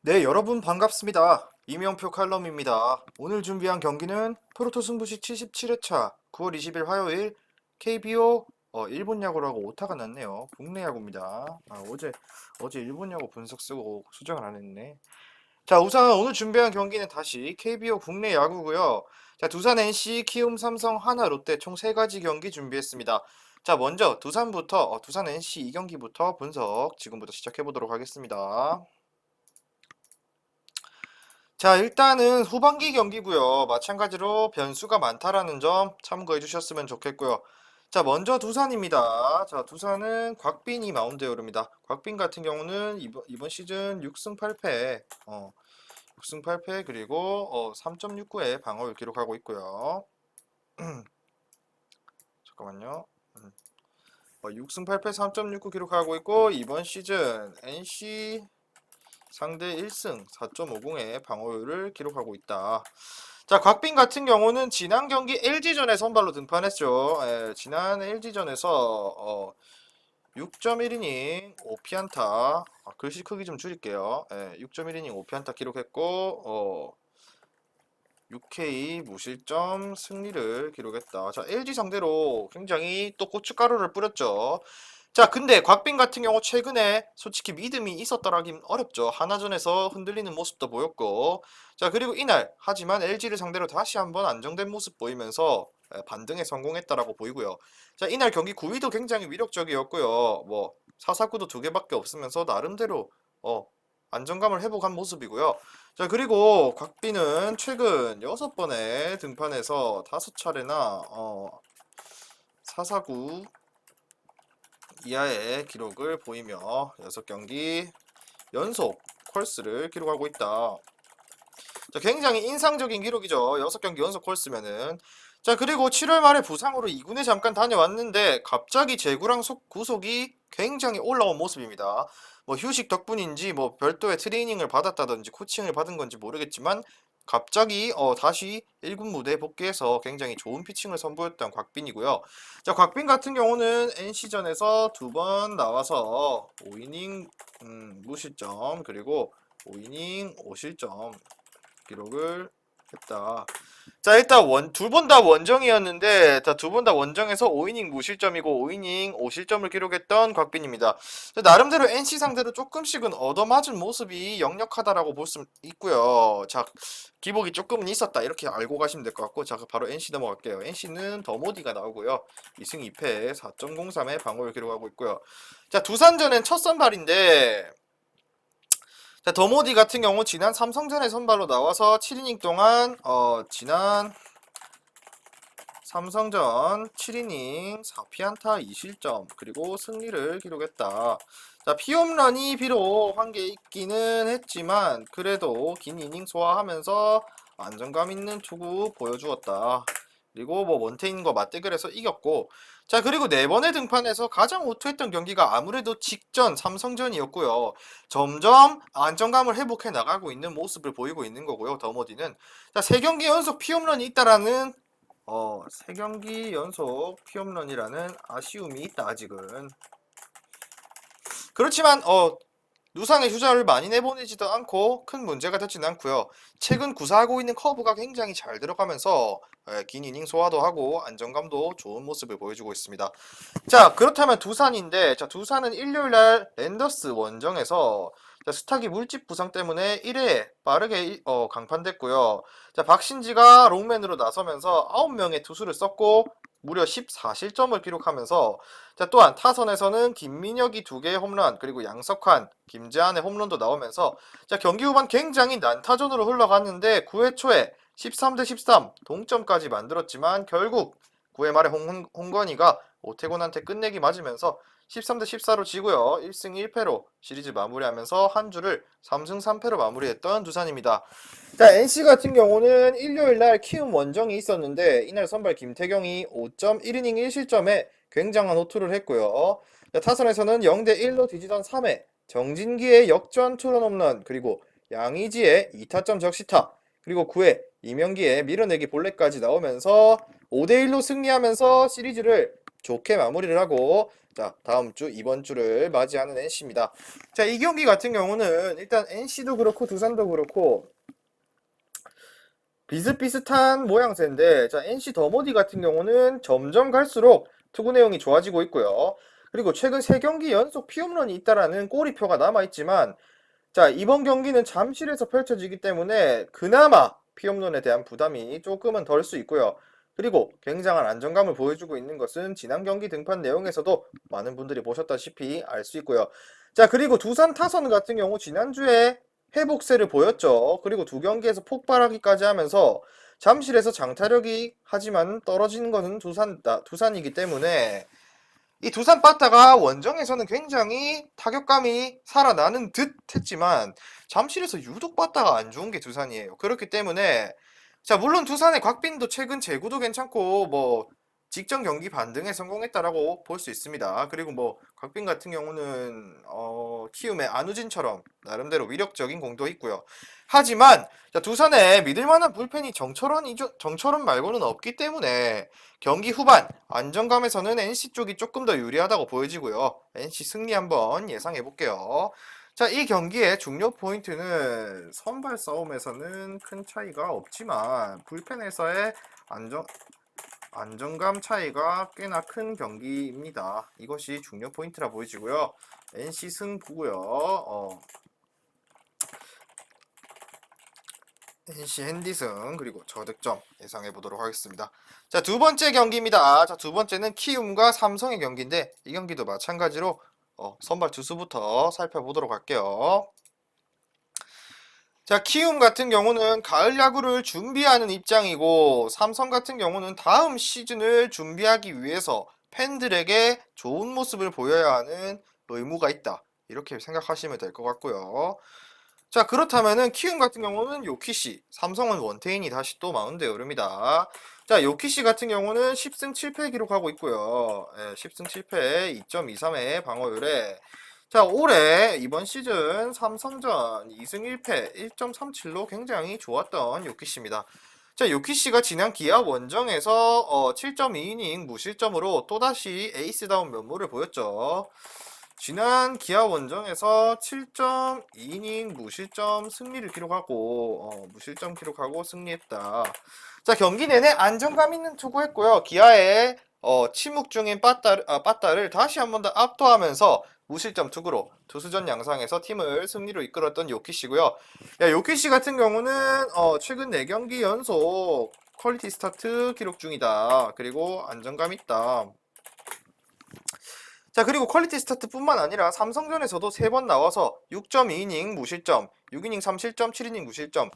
네, 여러분 반갑습니다. 이명표 칼럼입니다. 오늘 준비한 경기는 프로토 승부식 77회차 9월 20일 화요일 KBO 일본 야구라고 오타가 났네요. 국내 야구입니다. 어제 일본 야구 분석 쓰고 수정을 안 했네. 자, 우선 오늘 준비한 경기는 다시 KBO 국내 야구고요. 자, 두산 NC, 키움 삼성, 하나 롯데 총 3가지 경기 준비했습니다. 자, 먼저 두산부터 두산 NC 2경기부터 분석 지금부터 시작해 보도록 하겠습니다. 자, 일단은 후반기 경기고요. 마찬가지로 변수가 많다라는 점 참고해 주셨으면 좋겠고요. 자, 먼저 두산입니다. 자, 두산은 곽빈이 마운드에 오릅니다. 곽빈 같은 경우는 이번 시즌 6승 8패, 6승 8패 그리고 3.69의 방어를 기록하고 있고요. 잠깐만요. 6승 8패 3.69 기록하고 있고 이번 시즌 NC 상대 1승 4.50의 방어율을 기록하고 있다. 자, 곽빈 같은 경우는 지난 경기 LG전에 선발로 등판했죠. 지난 LG전에서 6.1이닝 5피안타, 글씨 크기 좀 줄일게요. 6.1이닝 5피안타 기록했고 6K 무실점 승리를 기록했다. 자, LG 상대로 굉장히 또 고춧가루를 뿌렸죠. 자, 근데 곽빈 같은 경우 최근에 솔직히 믿음이 있었더라긴 어렵죠. 하나전에서 흔들리는 모습도 보였고. 자, 그리고 이날 하지만 LG를 상대로 다시 한번 안정된 모습 보이면서 반등에 성공했다라고 보이고요. 자, 이날 경기 9위도 굉장히 위력적이었고요. 뭐 사사구도 2개밖에 없으면서 나름대로 안정감을 회복한 모습이고요. 자, 그리고 곽빈은 최근 6번의 등판에서 5차례나 사사구 이하의 기록을 보이며 6경기 연속 콜스를 기록하고 있다. 자, 굉장히 인상적인 기록이죠. 6경기 연속 콜스면은. 자, 그리고 7월 말에 부상으로 2군에 잠깐 다녀왔는데 갑자기 제구랑 구속이 굉장히 올라온 모습입니다. 뭐 휴식 덕분인지 뭐 별도의 트레이닝을 받았다든지 코칭을 받은 건지 모르겠지만 갑자기 다시 1군 무대에 복귀해서 굉장히 좋은 피칭을 선보였던 곽빈이고요. 자, 곽빈 같은 경우는 NC전에서 2번 나와서 5이닝 무실점 그리고 5이닝 5실점 기록을 했다. 자, 일단 두 번 다 원정이었는데, 두 번 다 원정에서 5이닝 무실점이고 5이닝 5실점을 기록했던 곽빈입니다. 자, 나름대로 NC 상대로 조금씩은 얻어맞은 모습이 역력하다라고 볼 수 있고요. 자, 기복이 조금은 있었다. 이렇게 알고 가시면 될 것 같고, 자, 바로 NC 넘어갈게요. NC는 더모디가 나오고요. 2승 2패 4.03의 방어를 기록하고 있고요. 자, 두산전엔 첫 선발인데, 자, 더모디 같은 경우 지난 삼성전에 선발로 나와서 7이닝 동안 지난 삼성전 7이닝 4피안타 2실점 그리고 승리를 기록했다. 자, 피홈런이 비록 한 개 있기는 했지만 그래도 긴 이닝 소화하면서 안정감 있는 투구 보여주었다. 그리고 뭐 원태인과 맞대결해서 이겼고, 자, 그리고 4번의 등판에서 가장 호투했던 경기가 아무래도 직전 삼성전이었고요. 점점 안정감을 회복해 나가고 있는 모습을 보이고 있는 거고요. 더모디는 자, 3경기 연속 피홈런이 있다라는 3경기 연속 피홈런이라는 아쉬움이 있다 아직은. 그렇지만 누상의 휴자를 많이 내보내지도 않고 큰 문제가 되지는 않고요. 최근 구사하고 있는 커브가 굉장히 잘 들어가면서 긴 이닝 소화도 하고 안정감도 좋은 모습을 보여주고 있습니다. 자, 그렇다면 두산인데, 자, 두산은 일요일날 랜더스 원정에서 스타기 물집 부상 때문에 1회에 빠르게 강판됐고요. 자, 박신지가 롱맨으로 나서면서 9명의 투수를 썼고 무려 14실점을 기록하면서, 자, 또한 타선에서는 김민혁이 2개의 홈런 그리고 양석환, 김재한의 홈런도 나오면서, 자, 경기 후반 굉장히 난타전으로 흘러갔는데 9회 초에 13대 13 동점까지 만들었지만 결국 9회 말에 홍건희가 오태곤한테 끝내기 맞으면서 13대 14로 지고요. 1승 1패로 시리즈 마무리하면서 한 주를 3승 3패로 마무리했던 두산입니다. 자, NC 같은 경우는 일요일날 키움 원정이 있었는데 이날 선발 김태경이 5.1이닝 1실점에 굉장한 호투를 했고요. 자, 타선에서는 0대1로 뒤지던 3회 정진기의 역전 투런 홈런 그리고 양의지의 2타점 적시타 그리고 9회 이명기의 밀어내기 볼넷까지 나오면서 5대1로 승리하면서 시리즈를 좋게 마무리를 하고 자 다음 주 이번 주를 맞이하는 NC입니다. 자 이 경기 같은 경우는 일단 NC도 그렇고 두산도 그렇고 비슷비슷한 모양새인데 자 NC 더모디 같은 경우는 점점 갈수록 투구 내용이 좋아지고 있고요. 그리고 최근 3경기 연속 피홈런이 있다라는 꼬리표가 남아있지만 자 이번 경기는 잠실에서 펼쳐지기 때문에 그나마 피홈런에 대한 부담이 조금은 덜 수 있고요. 그리고 굉장한 안정감을 보여주고 있는 것은 지난 경기 등판 내용에서도 많은 분들이 보셨다시피 알 수 있고요. 자 그리고 두산 타선 같은 경우 지난주에 회복세를 보였죠. 그리고 2경기에서 폭발하기까지 하면서 잠실에서 장타력이 하지만 떨어지는 것은 두산이기 때문에 이 두산 빠따가 원정에서는 굉장히 타격감이 살아나는 듯 했지만 잠실에서 유독 빠따가 안 좋은 게 두산이에요. 그렇기 때문에 자 물론 두산의 곽빈도 최근 제구도 괜찮고 뭐 직전 경기 반등에 성공했다라고 볼 수 있습니다. 그리고 뭐 곽빈 같은 경우는 키움의 안우진처럼 나름대로 위력적인 공도 있고요. 하지만 자 두산에 믿을 만한 불펜이 정철원 말고는 없기 때문에 경기 후반 안정감에서는 NC 쪽이 조금 더 유리하다고 보여지고요. NC 승리 한번 예상해 볼게요. 자, 이 경기의 중요 포인트는 선발 싸움에서는 큰 차이가 없지만 불펜에서의 안정감 차이가 꽤나 큰 경기입니다. 이것이 중요 포인트라 보여지고요. NC 승부고요. NC 핸디승 그리고 저득점 예상해 보도록 하겠습니다. 자, 두 번째 경기입니다. 자, 두 번째는 키움과 삼성의 경기인데 이 경기도 마찬가지로 선발 투수부터 살펴보도록 할게요. 자, 키움 같은 경우는 가을 야구를 준비하는 입장이고 삼성 같은 경우는 다음 시즌을 준비하기 위해서 팬들에게 좋은 모습을 보여야 하는 의무가 있다. 이렇게 생각하시면 될 것 같고요. 자 그렇다면은 키움 같은 경우는 요키시, 삼성은 원태인이 다시 또 마운드에 오릅니다. 자 요키시 같은 경우는 10승 7패 기록하고 있고요. 10승 7패 2.23의 방어율에 자 올해 이번 시즌 삼성전 2승 1패 1.37로 굉장히 좋았던 요키시입니다. 자 요키시가 지난 기아 원정에서 7.2이닝 무실점으로 또다시 에이스다운 면모를 보였죠. 지난 기아 원정에서 7.2이닝 무실점 승리를 기록하고 무실점 기록하고 승리했다. 자 경기 내내 안정감 있는 투구했고요. 기아의 침묵 중인 빠따를 다시 한 번 더 압도하면서 무실점 투구로 투수전 양상에서 팀을 승리로 이끌었던 요키시고요. 요키시 같은 경우는 최근 4경기 연속 퀄리티 스타트 기록 중이다. 그리고 안정감 있다. 자 그리고 퀄리티 스타트뿐만 아니라 삼성전에서도 3번 나와서 6.2이닝 무실점, 6이닝 3실점, 7이닝 무실점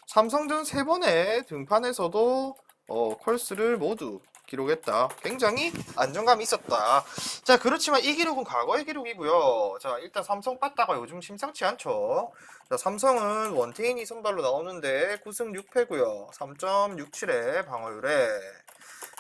삼성전 3번의 등판에서도 퀄스를 모두 기록했다. 굉장히 안정감이 있었다. 자 그렇지만 이 기록은 과거의 기록이고요. 자 일단 삼성 빠따가 요즘 심상치 않죠. 자 삼성은 원태인이 선발로 나오는데 9승 6패고요. 3.67의 방어율에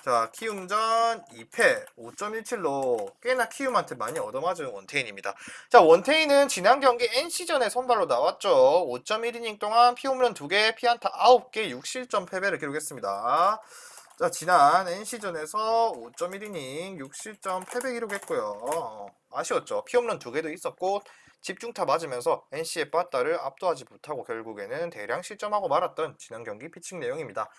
자 키움전 2패 5.17로 꽤나 키움한테 많이 얻어맞은 원태인입니다. 자 원태인은 지난 경기 NC전에 선발로 나왔죠. 5.1이닝 동안 피홈런 2개, 피안타 9개, 6실점 패배를 기록했습니다. 자 지난 NC전에서 5.1이닝 6실점 패배 기록했고요. 아쉬웠죠. 피홈런 2개도 있었고 집중타 맞으면서 NC의 빠따를 압도하지 못하고 결국에는 대량 실점하고 말았던 지난 경기 피칭 내용입니다.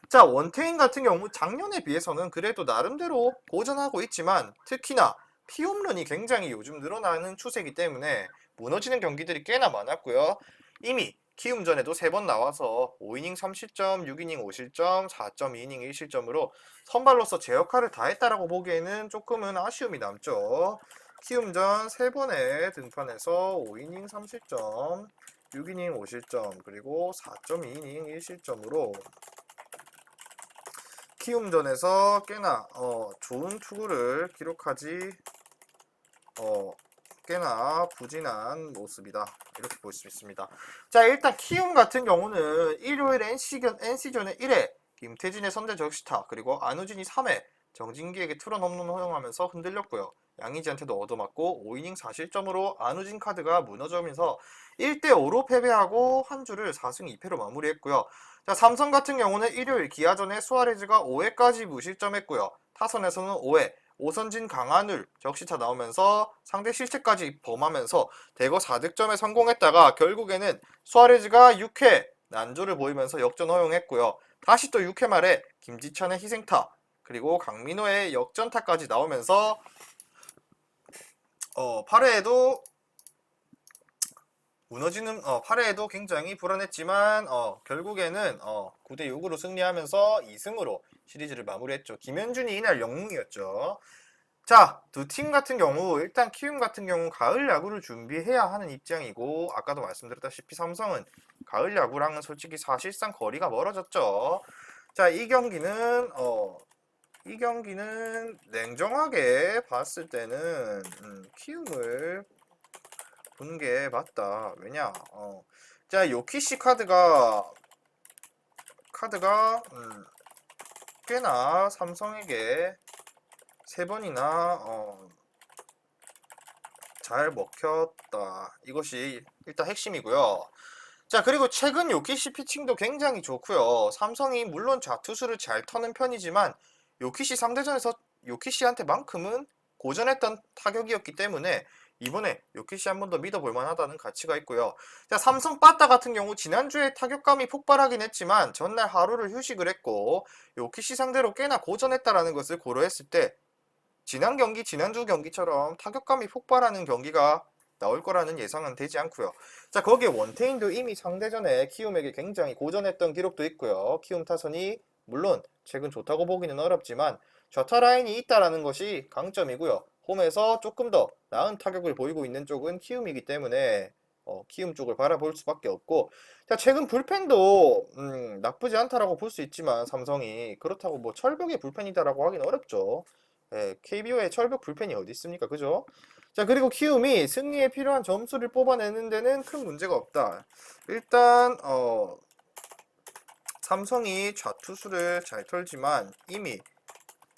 자 원태인 같은 경우 작년에 비해서는 그래도 나름대로 고전하고 있지만 특히나 피홈런이 굉장히 요즘 늘어나는 추세이기 때문에 무너지는 경기들이 꽤나 많았고요. 이미 키움전에도 3번 나와서 5이닝 3실점, 6이닝 5실점, 4.2이닝 1실점으로 선발로서 제 역할을 다했다라고 보기에는 조금은 아쉬움이 남죠. 키움전 3번의 등판에서 5이닝 3실점, 6이닝 5실점, 그리고 4.2이닝 1실점으로 키움전에서 꽤나 좋은 투구를 기록하지 꽤나 부진한 모습이다. 이렇게 볼 수 있습니다. 자 일단 키움 같은 경우는 일요일 NC전에 1회 김태진의 선제 적시타 그리고 안우진이 3회 정진기에게 투런 홈런 허용하면서 흔들렸고요. 양의지한테도 얻어맞고 5이닝 4실점으로 안우진 카드가 무너져면서 1대5로 패배하고 한 주를 4승 2패로 마무리했고요. 자 삼성 같은 경우는 일요일 기아전에 수아레즈가 5회까지 무실점했고요. 타선에서는 5회, 오선진 강한울 적시타 나오면서 상대 실책까지 범하면서 대거 4득점에 성공했다가 결국에는 수아레즈가 6회 난조를 보이면서 역전 허용했고요. 다시 또 6회 말에 김지찬의 희생타 그리고 강민호의 역전타까지 나오면서 8회에도 무너지는 8회에도 굉장히 불안했지만 결국에는 9대 6으로 승리하면서 2승으로 시리즈를 마무리했죠. 김현준이 이날 영웅이었죠. 자, 두 팀 같은 경우 일단 키움 같은 경우 가을 야구를 준비해야 하는 입장이고 아까도 말씀드렸다시피 삼성은 가을 야구랑은 솔직히 사실상 거리가 멀어졌죠. 자, 이 경기는 냉정하게 봤을 때는 키움을 보는 게 맞다. 왜냐? 자, 요키시 카드가 꽤나 삼성에게 3번이나 잘 먹혔다. 이것이 일단 핵심이고요. 자, 그리고 최근 요키시 피칭도 굉장히 좋고요. 삼성이 물론 좌투수를 잘 터는 편이지만 요키시 상대전에서 요키시한테만큼은 고전했던 타격이었기 때문에 이번에 요키시 한 번 더 믿어볼 만하다는 가치가 있고요. 자, 삼성 빠따 같은 경우 지난주에 타격감이 폭발하긴 했지만 전날 하루를 휴식을 했고 요키시 상대로 꽤나 고전했다라는 것을 고려했을 때 지난주 경기처럼 타격감이 폭발하는 경기가 나올 거라는 예상은 되지 않고요. 자, 거기에 원태인도 이미 상대전에 키움에게 굉장히 고전했던 기록도 있고요. 키움 타선이 물론 최근 좋다고 보기는 어렵지만 좌타 라인이 있다라는 것이 강점이고요. 홈에서 조금 더 나은 타격을 보이고 있는 쪽은 키움이기 때문에 키움 쪽을 바라볼 수밖에 없고, 자, 최근 불펜도 나쁘지 않다라고 볼 수 있지만 삼성이 그렇다고 뭐 철벽의 불펜이다라고 하긴 어렵죠. KBO에 철벽 불펜이 어디 있습니까? 그죠? 자, 그리고 키움이 승리에 필요한 점수를 뽑아내는 데는 큰 문제가 없다. 일단 삼성이 좌투수를 잘 털지만 이미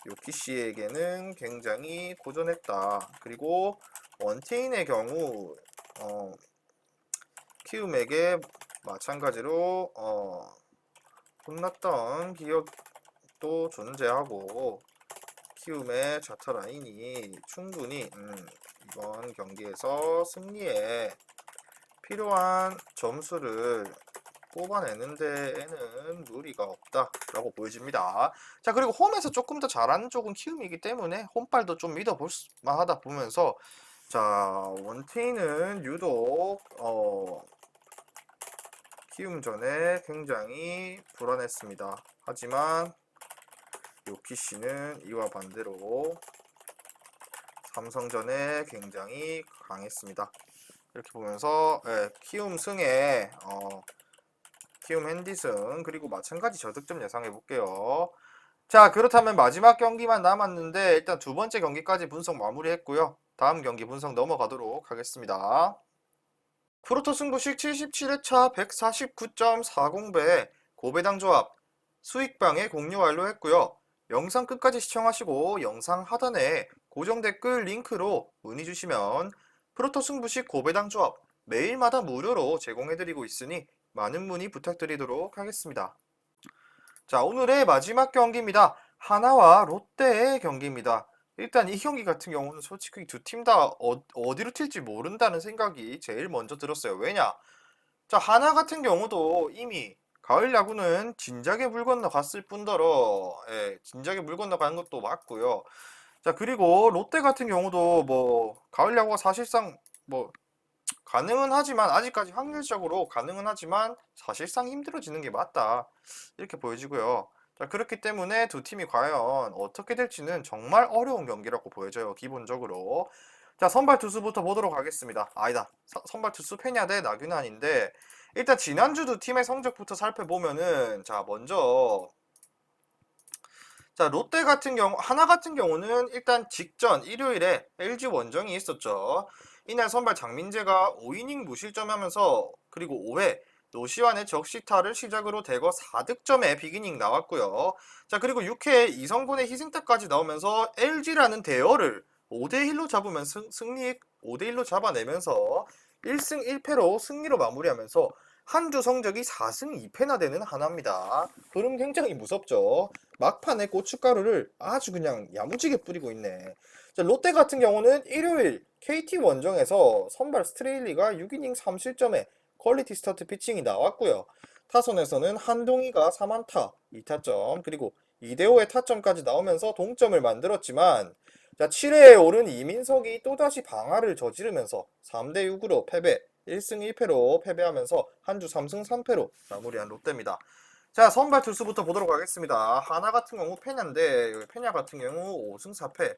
요키시에게는 굉장히 고전했다. 그리고 원태인의 경우 키움에게 마찬가지로 혼났던 기억도 존재하고 키움의 좌타 라인이 충분히 이번 경기에서 승리에 필요한 점수를 뽑아내는 데에는 무리가 없다라고 보여집니다. 자, 그리고 홈에서 조금 더 잘하는 쪽은 키움이기 때문에 홈발도 좀 믿어볼 만하다 보면서 자, 원태인은 유독 키움전에 굉장히 불안했습니다. 하지만 요키시는 이와 반대로 삼성전에 굉장히 강했습니다. 이렇게 보면서 키움 승에 키움 핸디승 그리고 마찬가지 저득점 예상해 볼게요. 자, 그렇다면 마지막 경기만 남았는데 일단 두 번째 경기까지 분석 마무리했고요. 다음 경기 분석 넘어가도록 하겠습니다. 프로토 승부식 77회차 149.40배 고배당 조합 수익방에 공유 완료했고요. 영상 끝까지 시청하시고 영상 하단에 고정 댓글 링크로 문의 주시면 프로토 승부식 고배당 조합 매일마다 무료로 제공해드리고 있으니 많은 문의 부탁드리도록 하겠습니다. 자, 오늘의 마지막 경기입니다. 하나와 롯데의 경기입니다. 일단 이 경기 같은 경우는 솔직히 두 팀 다 어디로 튈지 모른다는 생각이 제일 먼저 들었어요. 왜냐? 자, 하나 같은 경우도 이미 가을 야구는 진작에 물 건너갔을 뿐더러 진작에 물 건너가는 것도 맞고요. 자, 그리고 롯데 같은 경우도 뭐 가을 야구가 사실상 뭐 가능은 하지만 아직까지 확률적으로 가능은 하지만 사실상 힘들어지는 게 맞다 이렇게 보여지고요. 자, 그렇기 때문에 두 팀이 과연 어떻게 될지는 정말 어려운 경기라고 보여져요. 기본적으로. 자, 선발 투수부터 보도록 하겠습니다. 아니다, 선발 투수 페냐 대 나균환인데 일단 지난주 두 팀의 성적부터 살펴보면은 자, 먼저 자, 롯데 같은 경우, 하나 같은 경우는 일단 직전 일요일에 LG 원정이 있었죠. 이날 선발 장민재가 5이닝 무실점하면서 그리고 5회 노시환의 적시타를 시작으로 대거 4득점의 빅이닝 나왔고요. 자, 그리고 6회에 이성곤의 희생타까지 나오면서 LG라는 대열을 5대1로 잡으면서 승리 5대1로 잡아내면서 1승 1패로 승리로 마무리하면서 한 주 성적이 4승 2패나 되는 하나입니다. 흐름 굉장히 무섭죠. 막판에 고춧가루를 아주 그냥 야무지게 뿌리고 있네. 자, 롯데 같은 경우는 일요일 KT 원정에서 선발 스트레일리가 6이닝 3실점에 퀄리티 스타트 피칭이 나왔고요. 타선에서는 한동희가 3안타 2타점 그리고 이대호의 타점까지 나오면서 동점을 만들었지만 자, 7회에 오른 이민석이 또다시 방아를 저지르면서 3대6으로 패배 1승 1패로 패배하면서 한 주 3승 3패로 마무리한 롯데입니다. 자, 선발 투수부터 보도록 하겠습니다. 하나 같은 경우 페냐인데 여기 페냐 같은 경우 5승 4패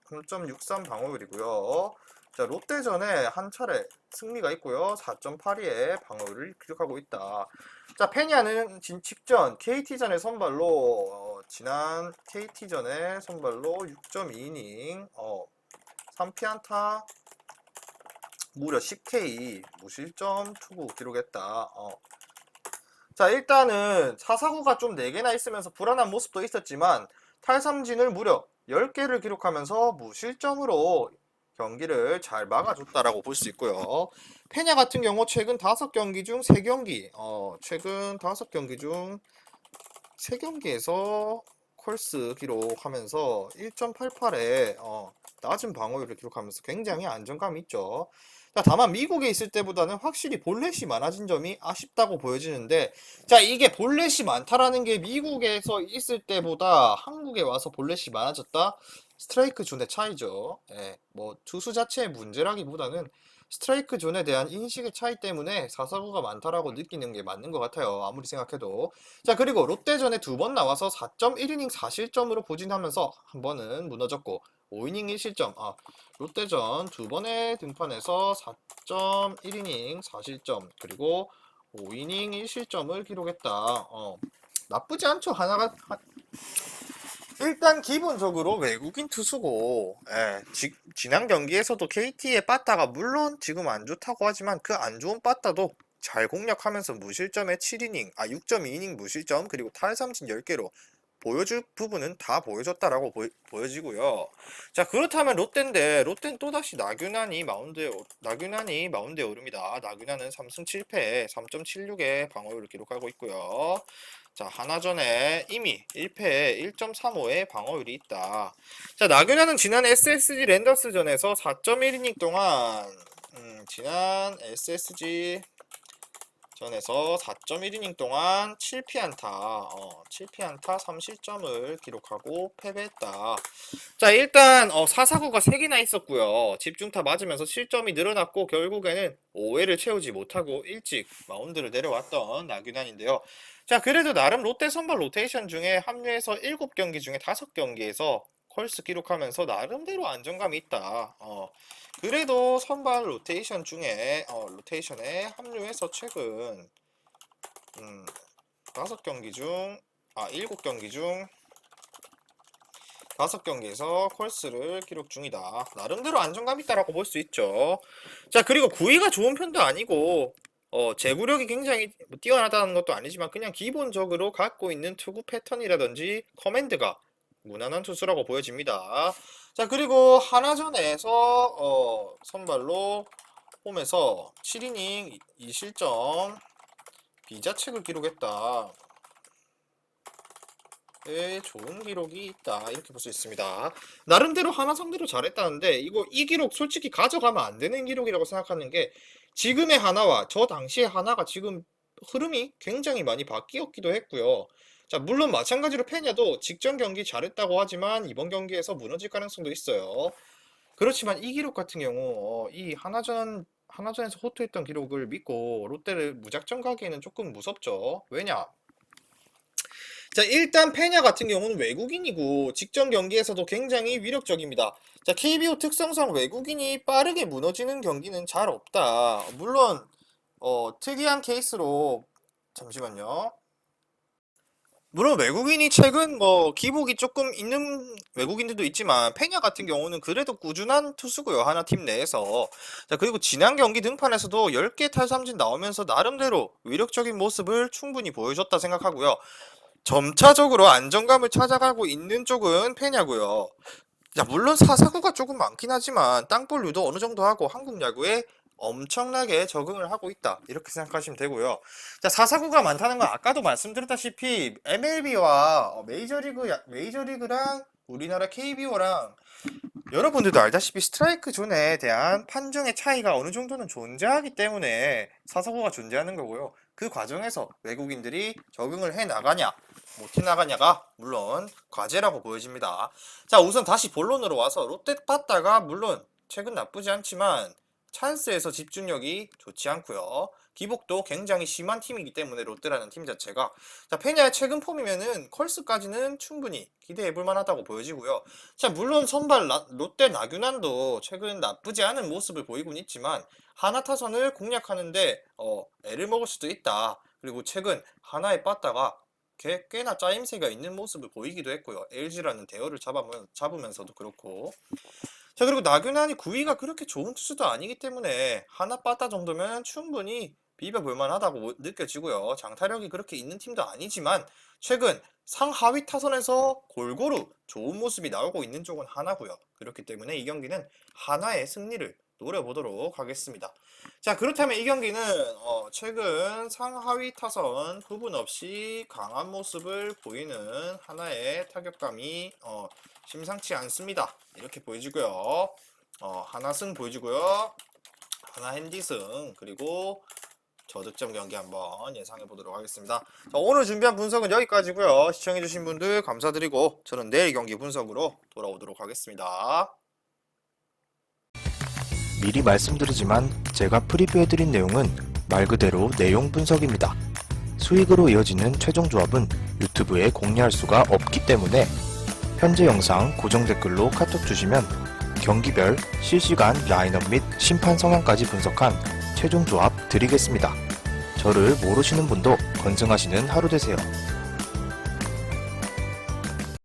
3.63 방어율이고요. 자, 롯데전에 한 차례 승리가 있고요. 4.82의 방어율을 기록하고 있다. 자, 페냐는 직전 KT전에 선발로 지난 KT전에 선발로 6.2이닝 3피안타 무려 10K 무실점 투구 기록했다. 자, 일단은 사사구가 좀 4개나 있으면서 불안한 모습도 있었지만 탈삼진을 무려 10개를 기록하면서 무실점으로 경기를 잘 막아줬다라고 볼 수 있고요. 페냐 같은 경우 최근 5경기 중 3경기 최근 5경기 중 3경기에서 콜스 기록하면서 1.88에 낮은 방어율을 기록하면서 굉장히 안정감이 있죠. 자, 다만 미국에 있을 때보다는 확실히 볼넷이 많아진 점이 아쉽다고 보여지는데 자, 이게 볼넷이 많다라는 게 미국에서 있을 때보다 한국에 와서 볼넷이 많아졌다? 스트라이크 존의 차이죠. 예, 뭐 투수 자체의 문제라기보다는 스트라이크 존에 대한 인식의 차이 때문에 사사구가 많다라고 느끼는 게 맞는 것 같아요. 아무리 생각해도. 자, 그리고 롯데전에 2번 나와서 4.1이닝 4실점으로 부진하면서 한 번은 무너졌고 5이닝 1실점. 롯데전 2번의 등판에서 4.1이닝 4실점 그리고 5이닝 1실점을 기록했다. 나쁘지 않죠. 하나가 일단 기본적으로 외국인 투수고 지난 경기에서도 KT의 빠따가 물론 지금 안 좋다고 하지만 그 안 좋은 빠따도 잘 공략하면서 무실점에 7이닝 6.2이닝 무실점 그리고 탈삼진 10개로 보여줄 부분은 다 보여줬다라고 보여지고요. 자, 그렇다면 롯데인데 롯데는 또다시 나균환이 마운드에 오릅니다. 나균환은 3승 7패 3.76의 방어율을 기록하고 있고요. 자, 하나전에 이미 1패에 1.35의 방어율이 있다. 자, 나균환은 지난 SSG 랜더스전에서 4.1이닝 동안 지난 SSG 전에서 4.1이닝 동안 7피안타 3실점을 기록하고 패배했다. 자, 일단 사사구가 3개나 있었고요. 집중타 맞으면서 실점이 늘어났고 결국에는 5회를 채우지 못하고 일찍 마운드를 내려왔던 나균환인데요. 자, 그래도 나름 롯데 선발 로테이션 중에 합류해서 7경기 중에 5경기에서 컬스 기록하면서 나름대로 안정감이 있다. 그래도 선발 로테이션 중에 로테이션에 합류해서 최근 5경기 중 7경기 중 5경기에서 콜스를 기록 중이다. 나름대로 안정감 있다라고 볼 수 있죠. 자, 그리고 구위가 좋은 편도 아니고 제구력이 굉장히 뛰어나다는 것도 아니지만 그냥 기본적으로 갖고 있는 투구 패턴이라든지 커맨드가 무난한 투수라고 보여집니다. 자, 그리고 하나전에서 선발로 홈에서 7이닝 2실점 비자책을 기록했다. 좋은 기록이 있다 이렇게 볼 수 있습니다. 나름대로 하나 상대로 잘했다는데 이 기록 솔직히 가져가면 안 되는 기록이라고 생각하는 게 지금의 하나와 저 당시의 하나가 지금 흐름이 굉장히 많이 바뀌었기도 했고요. 자, 물론 마찬가지로 페냐도 직전 경기 잘했다고 하지만 이번 경기에서 무너질 가능성도 있어요. 그렇지만 이 기록 같은 경우 이 하나전에서 호투했던 기록을 믿고 롯데를 무작정 가기에는 조금 무섭죠. 왜냐? 자, 일단 페냐 같은 경우는 외국인이고 직전 경기에서도 굉장히 위력적입니다. 자, KBO 특성상 외국인이 빠르게 무너지는 경기는 잘 없다. 물론 특이한 케이스로 잠시만요. 물론 외국인이 최근 기복이 조금 있는 외국인들도 있지만 페냐 같은 경우는 그래도 꾸준한 투수고요. 하나 팀 내에서. 자, 그리고 지난 경기 등판에서도 10개 탈삼진 나오면서 나름대로 위력적인 모습을 충분히 보여줬다 생각하고요. 점차적으로 안정감을 찾아가고 있는 쪽은 페냐고요. 자, 물론 사사구가 조금 많긴 하지만 땅볼류도 어느 정도 하고 한국 야구의 엄청나게 적응을 하고 있다. 이렇게 생각하시면 되고요. 자, 449가 많다는 건 아까도 말씀드렸다시피 MLB와 메이저리그랑 우리나라 KBO랑 여러분들도 알다시피 스트라이크 존에 대한 판정의 차이가 어느 정도는 존재하기 때문에 449가 존재하는 거고요. 그 과정에서 외국인들이 적응을 해 나가냐, 못해 나가냐가 물론 과제라고 보여집니다. 자, 우선 다시 본론으로 와서 롯데 빠따가 물론 최근 나쁘지 않지만 찬스에서 집중력이 좋지 않고요. 기복도 굉장히 심한 팀이기 때문에 롯데라는 팀 자체가 자, 페냐의 최근 폼이면은 컬스까지는 충분히 기대해 볼 만하다고 보여지고요. 자, 물론 선발 롯데 나균환도 최근 나쁘지 않은 모습을 보이곤 있지만 하나 타선을 공략하는데 애를 먹을 수도 있다. 그리고 최근 하나의 빠따가 꽤나 짜임새가 있는 모습을 보이기도 했고요. LG라는 대열을 잡으면서도 그렇고. 자, 그리고 나균환이 구위가 그렇게 좋은 투수도 아니기 때문에 하나 빠따 정도면 충분히 비벼볼 만하다고 느껴지고요. 장타력이 그렇게 있는 팀도 아니지만 최근 상하위 타선에서 골고루 좋은 모습이 나오고 있는 쪽은 하나고요. 그렇기 때문에 이 경기는 하나의 승리를 노려보도록 하겠습니다. 자, 그렇다면 이 경기는 최근 상하위 타선 부분 없이 강한 모습을 보이는 하나의 타격감이 심상치 않습니다. 이렇게 보여지고요. 하나 승 보여지고요. 하나 핸디승, 그리고 저득점 경기 한번 예상해 보도록 하겠습니다. 자, 오늘 준비한 분석은 여기까지고요. 시청해주신 분들 감사드리고 저는 내일 경기 분석으로 돌아오도록 하겠습니다. 미리 말씀드리지만 제가 프리뷰해드린 내용은 말 그대로 내용 분석입니다. 수익으로 이어지는 최종 조합은 유튜브에 공개할 수가 없기 때문에 현재 영상 고정 댓글로 카톡 주시면 경기별 실시간 라인업 및 심판 성향까지 분석한 최종 조합 드리겠습니다. 저를 모르시는 분도 건승하시는 하루 되세요.